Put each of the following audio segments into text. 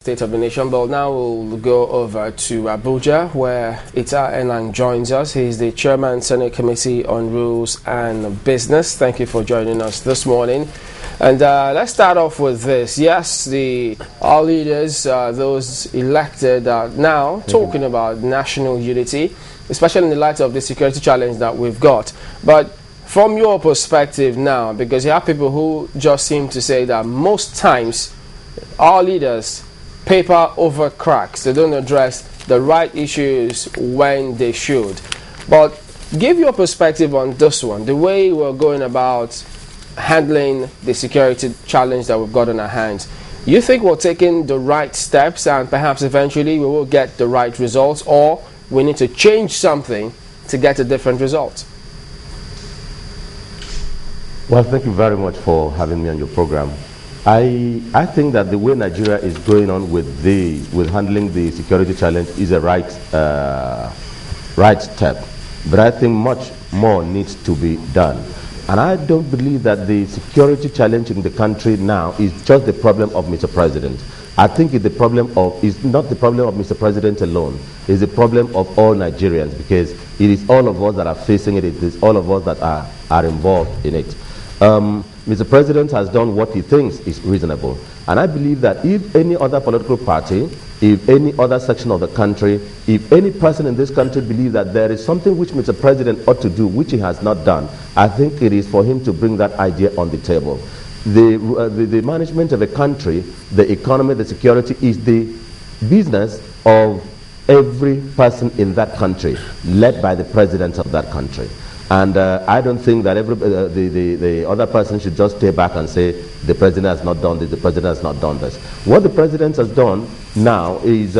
State of the Nation. But now we'll go over to Abuja, where Ita Enang joins us. He's the Chairman, Senate Committee on Rules and Business. Thank you for joining us this morning. And let's start off with this. Yes, our leaders, those elected, are now talking about national unity, especially in the light of the security challenge that we've got. But from your perspective now, because you have people who just seem to say that most times our leaders paper over cracks. They don't address the right issues when they should. But give your perspective on this one, the way we're going about handling the security challenge that we've got on our hands. You think we're taking the right steps and perhaps eventually we will get the right results, or we need to change something to get a different result? Well, thank you very much for having me on your program. I think that the way Nigeria is going on with handling the security challenge is a right step. But I think much more needs to be done. And I don't believe that the security challenge in the country now is just the problem of Mr. President. I think it's not the problem of Mr. President alone. It's the problem of all Nigerians, because it is all of us that are facing it. It is all of us that are involved in it. Mr. President has done what he thinks is reasonable. And I believe that if any other political party, if any other section of the country, if any person in this country believes that there is something which Mr. President ought to do, which he has not done, I think it is for him to bring that idea on the table. The management of a country, the economy, the security is the business of every person in that country, led by the president of that country. And I don't think that the other person should just stay back and say, the president has not done this, the president has not done this. What the president has done now is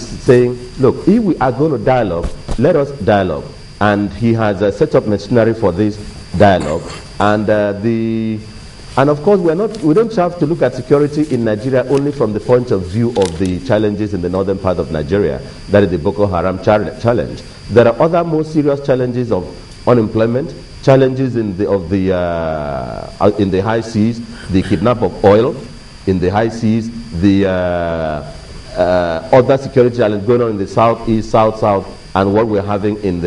saying, look, if we are going to dialogue, let us dialogue. And he has set up machinery for this dialogue. And of course, we don't have to look at security in Nigeria only from the point of view of the challenges in the northern part of Nigeria. That is the Boko Haram challenge. There are other more serious challenges of unemployment, challenges in the high seas, the kidnap of oil in the high seas, the other security challenges going on in the southeast, south, and what we're having in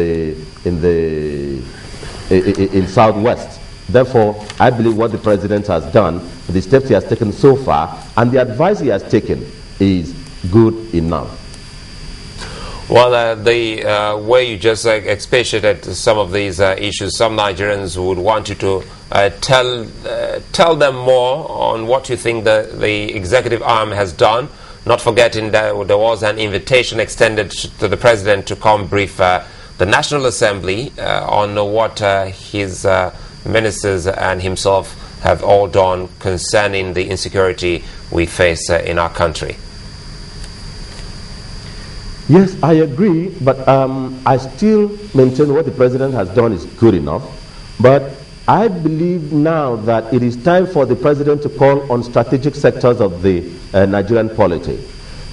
southwest. Therefore, I believe what the president has done, the steps he has taken so far, and the advice he has taken is good enough. Well, the way you just expatiated some of these issues, some Nigerians would want you to tell them more on what you think the executive arm has done, not forgetting that there was an invitation extended to the president to come brief the National Assembly on what his ministers and himself have all done concerning the insecurity we face in our country. Yes, I agree, but I still maintain what the president has done is good enough. But I believe now that it is time for the president to call on strategic sectors of the Nigerian polity,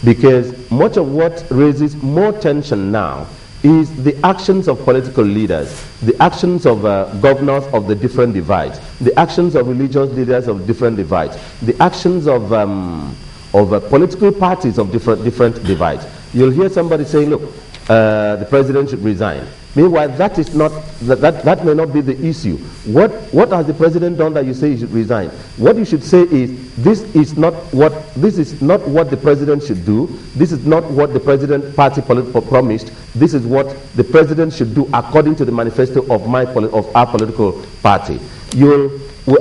because much of what raises more tension now is the actions of political leaders, the actions of governors of the different divides, the actions of religious leaders of different divides, the actions of political parties of different divides. You'll hear somebody saying, look, the president should resign. Meanwhile, that may not be the issue. What has the president done that you say he should resign? What you should say is, this is not what the president should do. This is not what the president party promised. This is what the president should do according to the manifesto of our political party.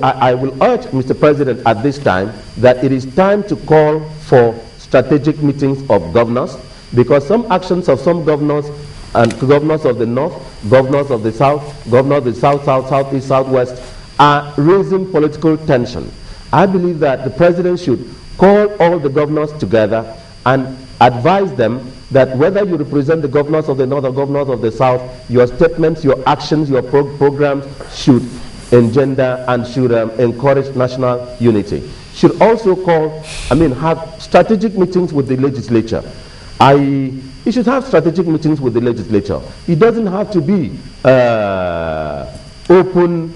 I will urge Mr. President at this time that it is time to call for strategic meetings of governors, because some actions of some governors, and governors of the north, governors of the south, governors of the south, southeast, southwest, are raising political tension. I believe that the president should call all the governors together and advise them that whether you represent the governors of the north or governors of the south, your statements, your actions, your programs should engender and should encourage national unity. Should also have strategic meetings with the legislature. He should have strategic meetings with the legislature. It doesn't have to be open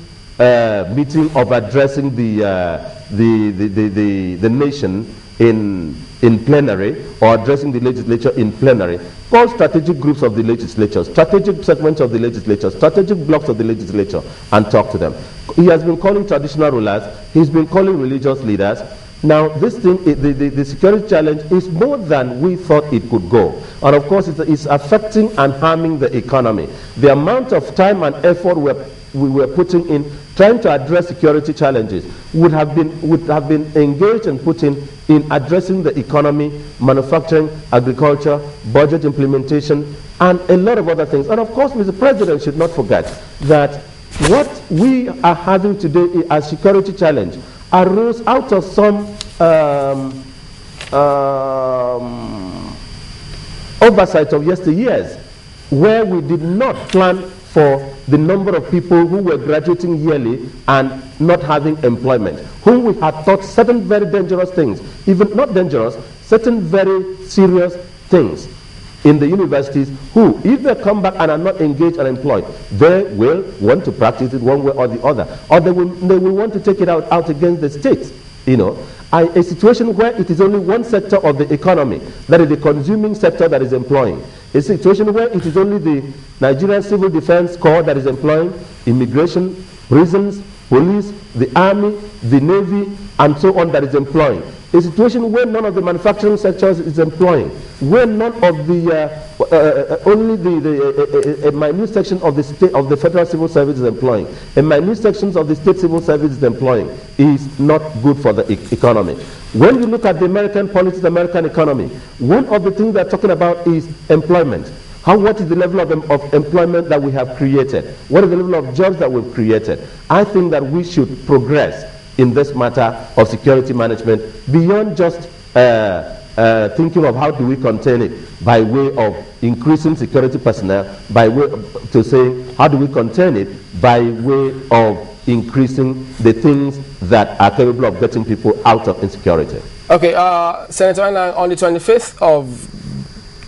meeting of addressing the nation in plenary or addressing the legislature in plenary, call strategic groups of the legislature, strategic segments of the legislature, strategic blocks of the legislature, and talk to them. He has been calling traditional rulers, he's been calling religious leaders. Now, this thing, the security challenge is more than we thought it could go. And of course, it's affecting and harming the economy. The amount of time and effort we were putting in trying to address security challenges would have been engaged and put in addressing the economy, manufacturing, agriculture, budget implementation, and a lot of other things. And of course, Mr. President should not forget that what we are having today as security challenge arose out of some oversight of yesteryears, where we did not plan for the number of people who were graduating yearly and not having employment, whom we had taught certain very dangerous things, even not dangerous, certain very serious things in the universities, who, if they come back and are not engaged and employed, they will want to practice it one way or the other, or they will want to take it out against the state. A situation where it is only one sector of the economy, that is the consuming sector, that is employing. A situation where it is only the Nigerian Civil Defense Corps that is employing, immigration, prisons, police, the army, the navy, and so on, that is employing. A situation where none of the manufacturing sectors is employing, where none of the only a minute section of the state of the federal civil service is employing, a minute sections of the state civil service is employing, is not good for the economy. When you look at the American politics, the American economy, one of the things they're talking about is employment. What is the level of employment that we have created? What is the level of jobs that we've created? I think that we should progress in this matter of security management beyond just thinking of how do we contain it by way of increasing security personnel, by way to saying how do we contain it by way of increasing the things that are capable of getting people out of insecurity. Okay, Senator Enang, on the 25th of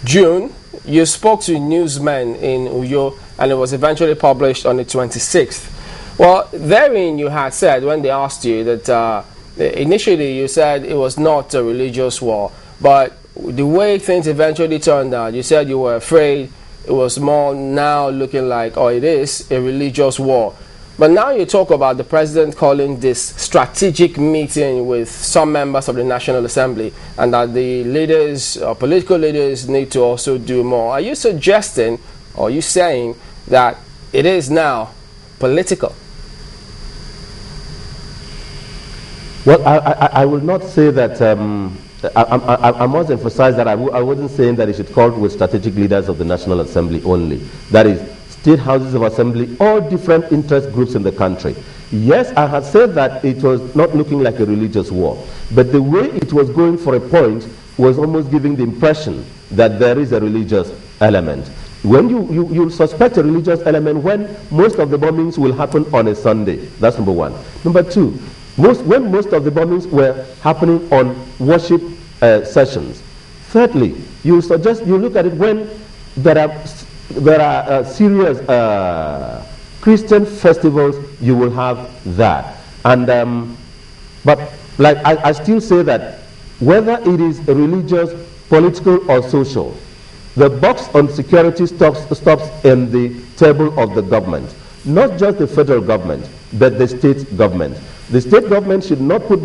June, you spoke to newsmen in Uyo, and it was eventually published on the 26th. Well, therein you had said, when they asked you, that initially you said it was not a religious war, but the way things eventually turned out, you said you were afraid it was more now looking like, oh, it is a religious war. But now you talk about the president calling this strategic meeting with some members of the National Assembly, and that the leaders, political leaders, need to also do more. Are you suggesting, or are you saying that it is now political? Well, I will not say that. I must emphasize that I wasn't saying that it should call with strategic leaders of the National Assembly only. That is, state houses of assembly, all different interest groups in the country. Yes, I had said that it was not looking like a religious war, but the way it was going for a point was almost giving the impression that there is a religious element. When you suspect a religious element when most of the bombings will happen on a Sunday. That's number one. Number two, when most of the bombings were happening on worship sessions. Thirdly, you look at it when there are serious Christian festivals, you will have that. And but like I still say that whether it is religious, political, or social, the box on security stops in the table of the government, not just the federal government, but the state government. The state government should not put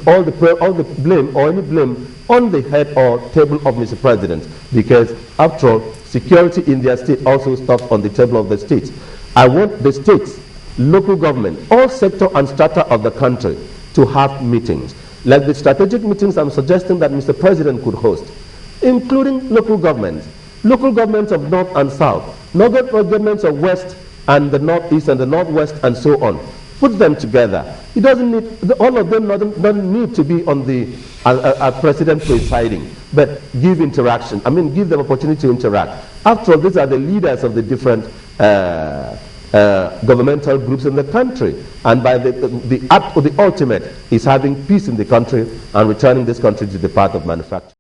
all the blame or any blame on the head or table of Mr. President, because after all, security in their state also stops on the table of the states. I want the states, local government, all sector and strata of the country to have meetings, like the strategic meetings I'm suggesting that Mr. President could host, including local governments of North and South, local governments of West and the Northeast and the Northwest and so on. Put them together. It doesn't need, all of them don't need to be on the president presiding, but give interaction. I mean, give them opportunity to interact. After all, these are the leaders of the different governmental groups in the country, and by the ultimate is having peace in the country and returning this country to the path of manufacture.